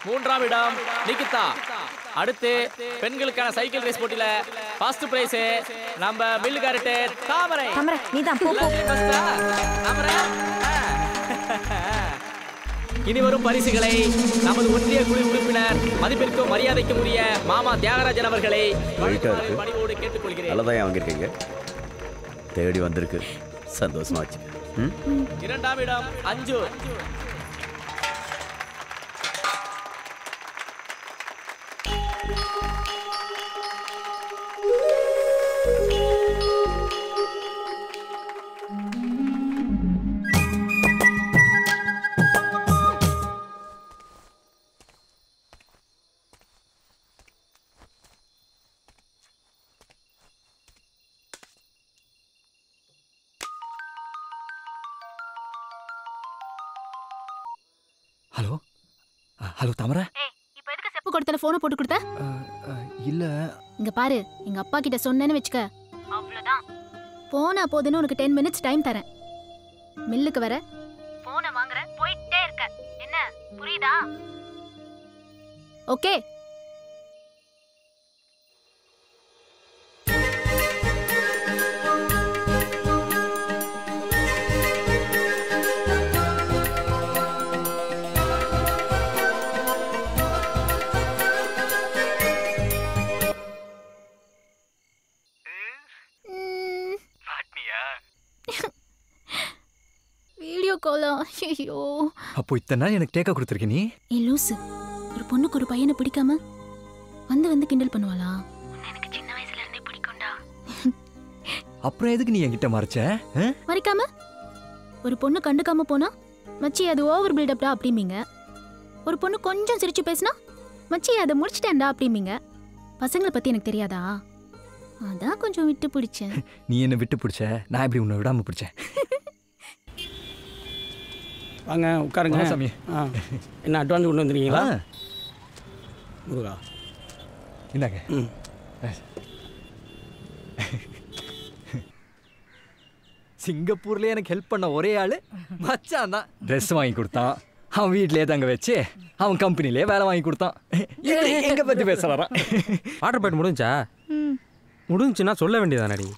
மூன்றாம் இடம் நிகிதா. அடுத்து பெண்களுக்கான சைக்கிள் ரேஸ் போட்டியில ஃபர்ஸ்ட் பிரைஸ் நம்ம மில்லுகாரட்டே தாமரை. நீதான் போ போ. தாமரை. இனி வரும் பரிசுகளை நமது ஒன்றிய குழு உறுப்பினர் மதிப்பிற்கும் மரியாதைக்கும் உரிய மாமா தியாகராஜன் அவர்களை பணிவோடு கேட்டுக்கொள்கிறேன். நல்லதான் வாங்கியிருக்கீங்க, தேடி வந்திருக்கு, சந்தோஷமா வச்சு. இரண்டாம் இடம் அஞ்சு. ஹலோ ஹலோ தாமரை. இப்போ எதுக்கு செப்பு கொடுத்தல போனை போட்டு கொடுத்த? இல்ல இங்க பாரு, எங்க அப்பா கிட்ட சொன்னேன்னு வெச்சுக்க, அவ்வளவுதான். போனா போதுன்னு உனக்கு 10 மினிட்ஸ் டைம் தரேன். மில்லுக்கு வர போனை வாங்குற, போயிட்டே இருக்க. என்ன புரியுதா? ஓகே. வீடியோ காலா? ஐயோ. அப்போ இத்தனை நாள் எனக்கு டேக்கா கொடுத்துருக்க நீ? ஏ லூசு, ஒரு பொண்ணுக்கு ஒரு பையனை பிடிக்காம வந்து வந்து கிண்டல் பண்ணுவாளா? எனக்கு சின்ன வயசுல இருந்தே பிடிக்கும்டா. அப்புறம் எதுக்கு நீ என்கிட்ட மறைச்ச? மறைக்காம ஒரு பொண்ணு கண்டுக்காம போனா மச்சி அது ஓவர் பில்டப்டா அப்படிம்பீங்க. ஒரு பொண்ணு கொஞ்சம் சிரிச்சு பேசினா மச்சி அதை முடிச்சிட்டேன்டா அப்படிம்பீங்க. பசங்களை பத்தி எனக்கு தெரியாதா? அதான் கொஞ்சம் விட்டு பிடிச்சேன். நீ என்ன விட்டு பிடிச்ச, நான் எப்படி உன்னை விடாம பிடிச்சேன்? வாங்க உட்காருங்க சாமி. என்ன அட்வான்ஸ் கொண்டு வந்துருக்கீங்களா? முருகா இந்தாங்க. சிங்கப்பூர்ல எனக்கு ஹெல்ப் பண்ண ஒரே ஆளு மச்சான் தான். ட்ரெஸ் வாங்கி கொடுத்தான், அவன் வீட்லயே தங்க வச்சு அவன் கம்பெனிலே வேலை வாங்கி கொடுத்தான். எங்க பத்தி பேசுறாரா? ஆர்டர் போயிட்டு முடிஞ்சா? முடிஞ்சுன்னா சொல்ல வேண்டியதானடி.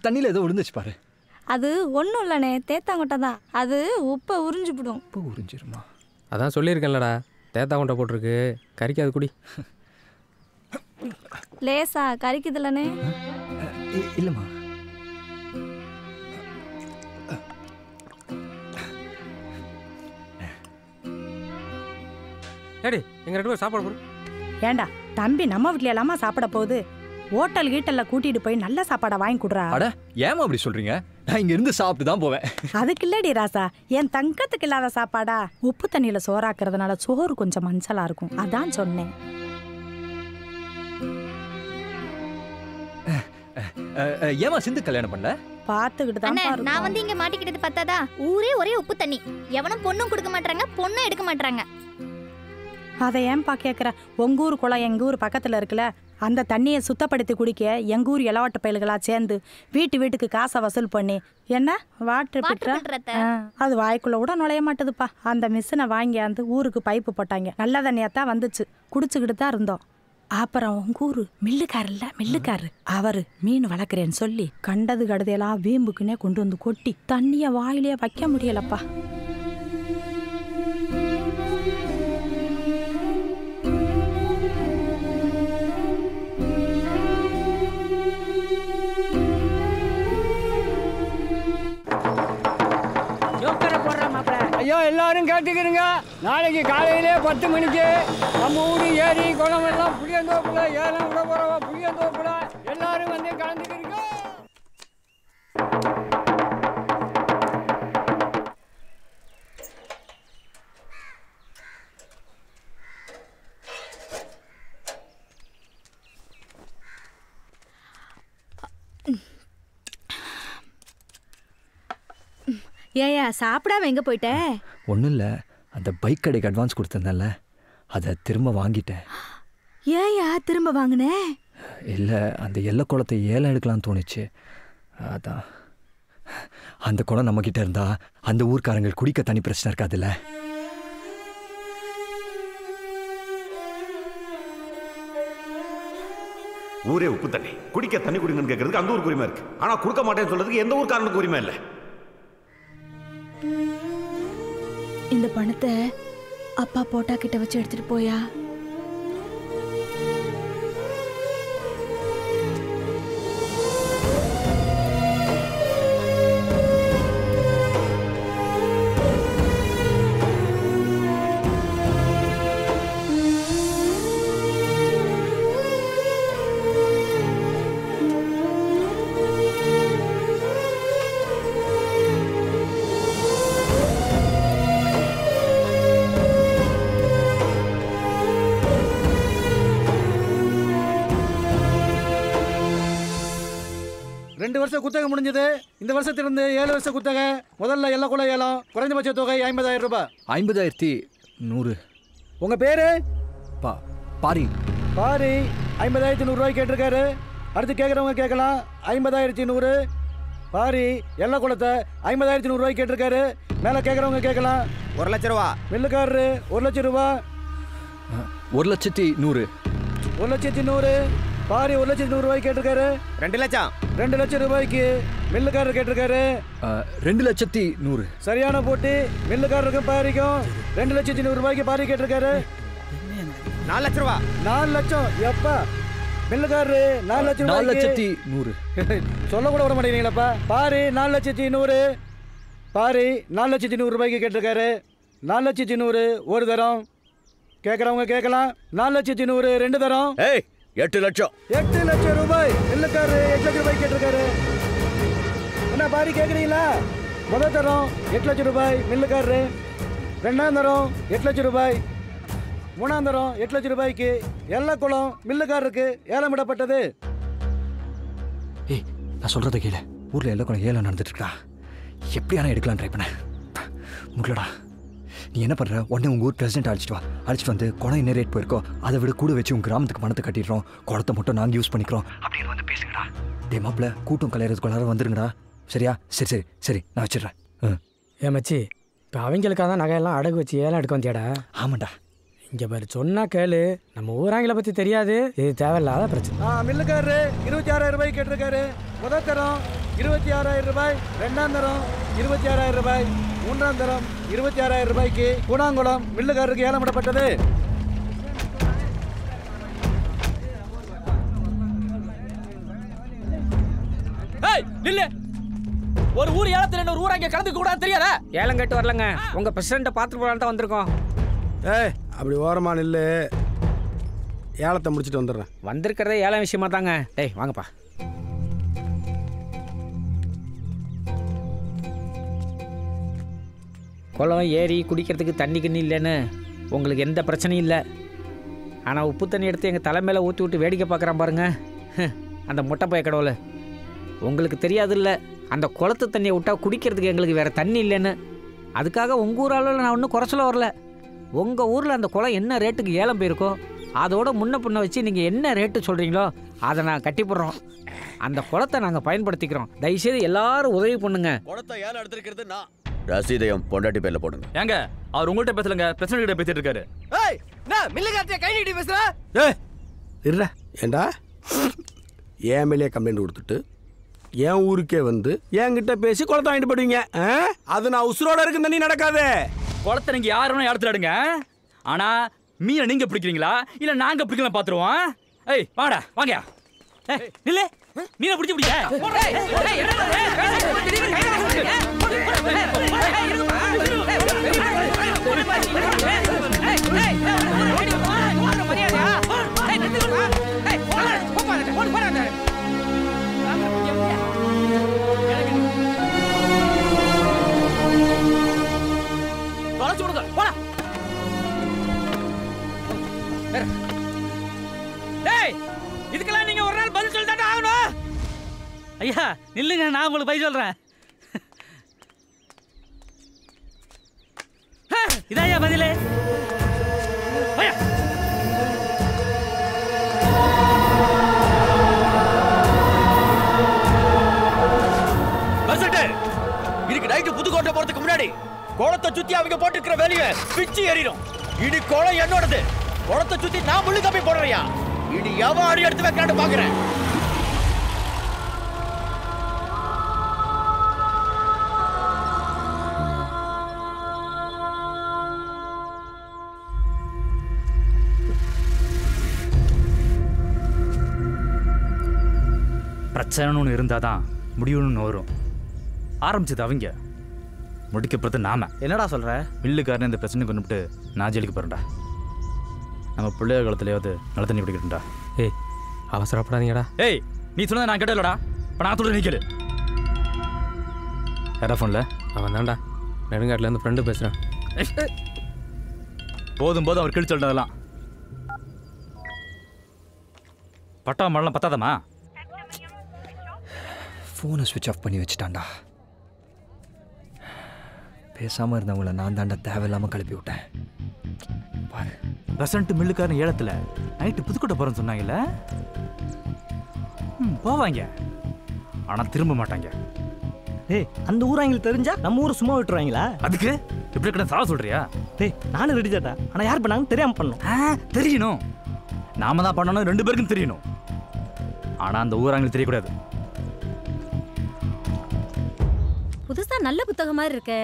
தண்ணியில் ஏதோ விழுந்துச்சு பாரு. அது ஒன்றும் இல்லைண்ணே, தேத்தாங்கொட்டை தான். அது உப்பை உறிஞ்சிவிடும். உப்பு உறிஞ்சிருமா? அதான் சொல்லியிருக்கேன்லடா, தேத்தாங்கொட்டை போட்டிருக்கு, கறிக்காது குடி. லேசா கறிக்குதுல்லண்ணே? இல்லைம்மா. ஏடி எங்க 2 பேரும் சாப்பாடு போடு. ஏண்டா தம்பி நம்ம வீட்ல எல்லாமா சாப்பிட போகுது? ஹோட்டல் கீட்டல்ல கூட்டிட்டு போய் நல்ல சாப்பாடை வாங்கி கொடுறா. அட ஏமா அப்படி சொல்றீங்க? நான் இங்க இருந்து சாப்பிட்டு தான் போவேன். அதுக்கு இல்லடி ராசா, என் தங்கத்துக்கு இல்லாத சாப்பாடா? உப்பு தண்ணியில சோறாக்குறதுனால சோறு கொஞ்சம் மஞ்சளா இருக்கும், அதான் சொன்னேன். ஏமா சிந்து கல்யாணம் பண்ணல? பாத்துக்கிட்டு தான். நான் வந்து இங்க மாட்டிக்கிட்டது பத்தாதா? ஊரே ஒரே உப்பு தண்ணி, எவனும் பொண்ணும் கொடுக்க மாட்டாங்க, பொண்ணும் எடுக்க மாட்டாங்க. அதை ஏன்பா கேட்குற? உங்க ஊர் குளம் எங்க ஊர் பக்கத்துல இருக்குல்ல, அந்த தண்ணியை சுத்தப்படுத்தி குடிக்க எங்க ஊர் இளவாட்டு பயல்களா சேர்ந்து வீட்டுக்கு காசை வசூல் பண்ணி என்ன வாட்டர் பில்டர் அது வாய்க்குள்ள கூட நுழைய மாட்டேதுப்பா. அந்த மிஷினை வாங்கியாந்து ஊருக்கு பைப்பு போட்டாங்க, நல்ல தண்ணியாத்தான் வந்துச்சு, குடிச்சுக்கிட்டு தான் இருந்தோம். அப்புறம் உங்க ஊரு மில்லுக்காரு அவரு மீன் வளர்க்குறேன்னு சொல்லி கண்டது கடுதையெல்லாம் வீம்புக்குன்னே கொண்டு வந்து கொட்டி தண்ணிய வாயிலே வைக்க முடியலப்பா. ஐயோ எல்லாரும் கேட்டுக்கிறீங்க, நாளைக்கு காலையிலே 10 மணிக்கு நம்ம ஊர் ஏரி குளம் எல்லாம் புளியந்தோப்புல ஏலம் விட போறவா, புளியந்தோப்புல எல்லாரும் வந்து கலந்துக்கிறீங்க. ஏயா சாப்பிடாம எங்க போயிட்ட? ஒன்றும் இல்லை, அந்த பைக் கடைக்கு அட்வான்ஸ் கொடுத்துருந்தேன்ல, அதை திரும்ப வாங்கிட்டேன். ஏயா திரும்ப வாங்கின? இல்லை, அந்த எல்லை குளத்தை ஏலம் எடுக்கலாம்னு தோணுச்சு, அதான். அந்த குளம் நம்மக்கிட்ட இருந்தா அந்த ஊர்க்காரங்க குடிக்க தண்ணி பிரச்சனை இருக்காதுல்ல. ஊரே உப்பு தண்ணி, குடிக்க தண்ணி குடிங்கன்னு கேட்கறதுக்கு அந்த ஊருக்கு உரிமை இருக்கு. ஆனா கொடுக்க மாட்டேன்னு சொல்றதுக்கு எந்த ஊருக்காரனுக்கு உரிமை இல்லை. இந்த பணத்தை அப்பா போட்டா கிட்ட வச்சு எடுத்துட்டு போயா. குத்தகை முடிஞ்சது. இந்த வருஷத்திலிருந்து 7 வருஷ குத்தகை. முதல்ல எல்லா கூட ஏலம். குறைந்தபட்ச தொகை 50,000 ரூபாய். 50,100. உங்க பேரு? பாரி. பாரி 50,100 ரூபாய் கேட்டிருக்காரு. அடுத்து கேட்குறவங்க கேட்கலாம். 50,100. பாரி எல்லா குளத்தை 50,100 ரூபாய் கேட்டிருக்காரு. மேலே கேட்குறவங்க கேட்கலாம். 1 லட்சம் ரூபா. மில்லுக்காரரு 1 லட்சம் ரூபா. 1,100,000. 1,100,000. பாரி 1,100,000 ரூபாய் கேட்டிருக்காரு. 2 லட்சம். 2 லட்சம் ரூபாய்க்கு மில்லுக்காரர் கேட்டிருக்காரு. 2,100,000. சரியான போட்டி. மில்லுக்காரருக்கும் பாரிக்கும் 2,100,000 ரூபாய்க்கு பாரி கேட்டிருக்காரு. 4 லட்சம் ரூபா. 4 லட்சம் எப்பா? மில்லுக்காரரு 4 லட்சம். 4,100,000. சொல்ல கூட விட மாட்டேங்கிறீங்களப்பா. பாரி 4,100,000. பாரி 4,100,000 ரூபாய்க்கு கேட்டிருக்காரு. 4,100,000 ஒரு தரம். கேட்குறவங்க கேட்கலாம். 4,100,000 2 தரம். 8 லட்சம். 8 லட்சம் ரூபாய். மில்லுக்காரரு 8 லட்சம் ரூபாய் கேட்டிருக்காரு. என்ன பாரி கேட்குறீங்களா? முதல் தரம் 8 லட்சம் ரூபாய் மில்லுக்காரரு. 2ஆம் தரம் 8 லட்சம் ரூபாய். 3ஆம் தரம் 8 லட்சம் ரூபாய்க்கு எல்லா குளம் மில்லுக்காரருக்கு ஏலமிடப்பட்டது. நான் சொல்றத கேளு. ஊர்ல எல்லா குளம் ஏலம் நடந்துட்டு இருக்கா. எப்படியான எடுக்கலாம் ட்ரை பண்ண முடியலடா. நீ என்ன பண்ற? உடனே உங்க ஊர் பிரசிடென்ட் அழைச்சிட்டு வா. அழைச்சிட்டு வந்து குளம் என்ன ரேட் போயிருக்கோ அதை விட கூட வச்சு உங்க கிராமத்துக்கு பணத்தை கட்டிடுறோம். குளத்தை மட்டும் நாங்கள் யூஸ் பண்ணிக்கிறோம் அப்படின்னு வந்து பேசுங்கடா. டே மாப்பிள்ள கூட்டம் கலையறதுக்குள்ளார வந்துருங்கடா. சரியா? சரி சரி சரி நான் வச்சிடுறேன். ஏன் மச்சி, இப்போ அவங்களுக்காக தான் நகையெல்லாம் அடகு வச்சு ஏலம் எடுக்க வந்தியாடா? ஆமாண்டா. இங்கே பாரு, சொன்னா கேளு. நம்ம ஊராங்களை பற்றி தெரியாது. இது தேவையில்லாத பிரச்சனை. மில்லுக்காரரு 26,000 ரூபாய் கேட்டிருக்காரு. முதல் தரம் 26,000 ரூபாய். 2ஆம் தரம் 26,000 ரூபாய். 3ஆம் தரம் 26,000 ரூபாய்க்கு கூடாங்குளம் மில்லுக்காரருக்கு ஏலமிடப்பட்டது. நில்லு. ஒரு ஊர் ஏலத்தில் இன்னொரு ஊர் அங்கே கலந்துக்க கூட தெரியாதா? ஏலம் கேட்டு வரலங்க. உங்க பிரசிடண்ட்டை பார்த்துட்டு போகலான்னு தான் வந்திருக்கோம். அப்படி ஓரமா நில்லு. ஏலத்தை முடிச்சுட்டு வந்துடுறேன். வந்திருக்கிறதே ஏலம் விஷயமா தாங்க. டேய் வாங்கப்பா. குளம் ஏரி குடிக்கிறதுக்கு தண்ணி கண்ணி இல்லைன்னு உங்களுக்கு எந்த பிரச்சனையும் இல்லை. ஆனால் உப்பு தண்ணி எடுத்து எங்கள் தலைமையில் ஊற்றி விட்டு வேடிக்கை பார்க்குறான் பாருங்க அந்த முட்டை பைய கடவுளை. உங்களுக்கு தெரியாது இல்லை, அந்த குளத்து தண்ணியை விட்டால் குடிக்கிறதுக்கு எங்களுக்கு வேறு தண்ணி இல்லைன்னு. அதுக்காக உங்கள் ஊர் அளவில் நான் ஒன்றும் குறைச்சல வரல. உங்கள் ஊரில் அந்த குளம் என்ன ரேட்டுக்கு ஏலம் போயிருக்கோ அதோட முன்ன பின்ன வச்சு நீங்கள் என்ன ரேட்டு சொல்கிறீங்களோ அதை நான் கட்டிப்படுறோம். அந்த குளத்தை நாங்கள் பயன்படுத்திக்கிறோம். தயவுசெய்து எல்லாரும் உதவி பண்ணுங்க. குளத்தை ஏலம் எடுத்துக்கிறது நான். ரசீதையும் பொண்டாட்டி பேர்ல போடுங்க. ஏங்க அவர் உங்கள்கிட்ட பேசலங்க, பிரச்சனை கிட்ட பேசிட்டு இருக்காரு. கை நீட்டி பேசுற. ஏண்டா என் மேலேயே கம்ப்ளைண்ட் கொடுத்துட்டு என் ஊருக்கே வந்து என்கிட்ட பேசி குளத்தை வாங்கிட்டு போடுவீங்க. அது நான் உசுரோட இருக்கு தண்ணி நடக்காது. குளத்தை நீங்க யாரும் இடத்துல எடுங்க. ஆனா மீனை நீங்க பிடிக்கிறீங்களா இல்ல நாங்க பிடிக்கலாம் பாத்துருவோம். ஏய் வாடா வாங்க. நில்லு. மீனை பிடிச்சு பிடிக்க. இதுக்கெல்லாம் நீங்க ஒரு நாள் பதில் சொல்லிட்டு ஆகணும். ஐயா நில்லுங்க, நான் உங்களுக்கு பதில் சொல்றேன். இதாயா பதிலே? இன்னைக்கு நைட்டு புதுக்கோட்டை போறதுக்கு முன்னாடி குளத்தை சுத்தி அவங்க போட்டுக்கிற வேலையை பிச்சு எறிடும். இனி குளம் என்னோடது. குளத்தை சுத்தி நான் முள்ளு கம்பி போடுறியா? இனி எவன் அடி எடுத்து வைக்கலான்னு பாக்குறேன். பிரச்சனைன்னு ஒன்று இருந்தால் தான் முடிவுன்னு வரும். ஆரம்பிச்சது அவங்க, முடிக்கப்படுறது நாம. என்னடா சொல்ற? மில்லுக்காரன் இந்த பிரச்சனை கொண்டுட்டு நான் ஜெயிலுக்கு போகிறேன்டா. நம்ம பிள்ளைய காலத்துலையாவது நல்ல தண்ணி குடிக்கட்டும்டா. ஏய் அவசரப்படாதீங்கடா. ஏய் நீ சொன்னதை நான் கேட்டலடா. இப்போ நான் சொல்ல நீ கேளு. யாரா ஃபோனில்? அவன் தான்டா, நெடுங்காட்டிலேருந்து ஃப்ரெண்டு பேசுகிறேன். போதும் போதும் அவர் கிழிச்சு சொல்றதெல்லாம். பட்டா மழலாம் பத்தாதம்மா. ஃபோனை ஸ்விட்ச் ஆஃப் பண்ணி வச்சுட்டான்டா. பேசாமல் இருந்தவங்கள நான் தாண்டா தேவையில்லாமல் கிளப்பி விட்டேன். பாரு, பிரசன்ட் மில்லுக்காரன் ஏலத்தில் நைட்டு புதுக்கோட்டை போகிறேன்னு சொன்னாங்கல்ல. போவாங்க, ஆனால் திரும்ப மாட்டாங்க. டேய் அந்த ஊர் எங்களுக்கு தெரிஞ்சா நம்ம ஊரை சும்மா விட்டுருவாங்களா? அதுக்கு எப்படி கிட்ட சாவ சொல்றியா? டேய் நானும் ரெடி தாட்டா, ஆனால் யார் பண்ணாங்கன்னு தெரியாமல் பண்ணணும். தெரியணும், நாம தான் பண்ணணும், 2 பேருக்கும் தெரியணும். ஆனால் அந்த ஊராங்களுக்கு தெரியக்கூடாது. புதுசா நல்ல புத்தகம் மாதிரி இருக்கே.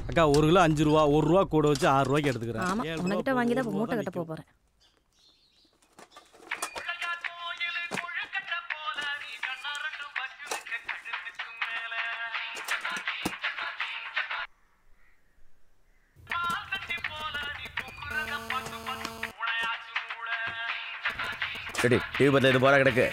அக்கா 1 கிலோ 5 ரூபா, 1 ரூபா கூட வச்சு 6 ரூபாய்க்கு எடுத்துக்கிறேன். ஆமா, உனக்கிட்ட வாங்கி தான் மூட்டை கட்ட போறேன். சரி டிவி பத்த இது போற கிடக்கு.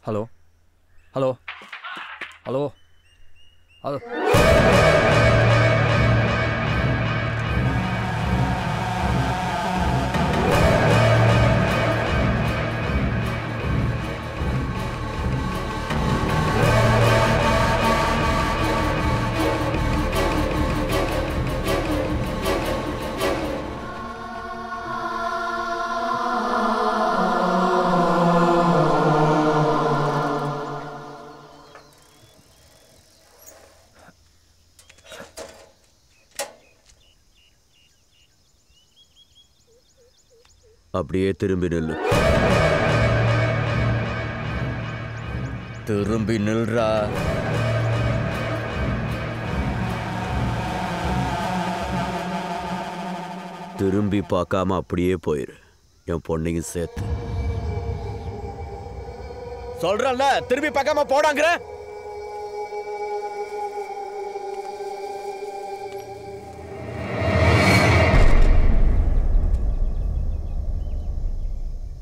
Hello hello hello hello. அப்படியே திரும்பி நில்லு. திரும்பி நில்றா. திரும்பி பார்க்காம அப்படியே போயிரு, என் பொண்ணையும் சேர்த்து. சொல்றல திரும்பி பார்க்காம போடாங்கிற.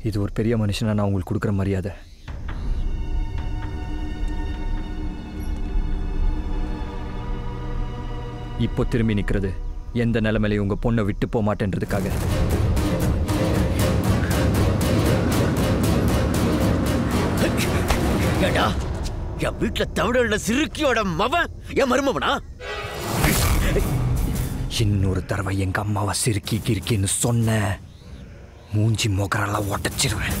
இது ஒரு பெரிய மனுஷனா நான் உங்களுக்கு கொடுக்குற மரியாதை. இப்போ திரும்பி நிற்கிறது எந்த நிலைமையிலையும் உங்க பொண்ணை விட்டு போக மாட்டேன்றதுக்காக. என் வீட்டுல தமிழ சிறுக்கியோட மவன் என் மருமவனா? இன்னொரு தடவை எங்க அம்மாவை சிறுக்கி கிறுக்கின்னு சொன்ன மூஞ்சி மோகரெல்லாம் உடச்சிருவேன்.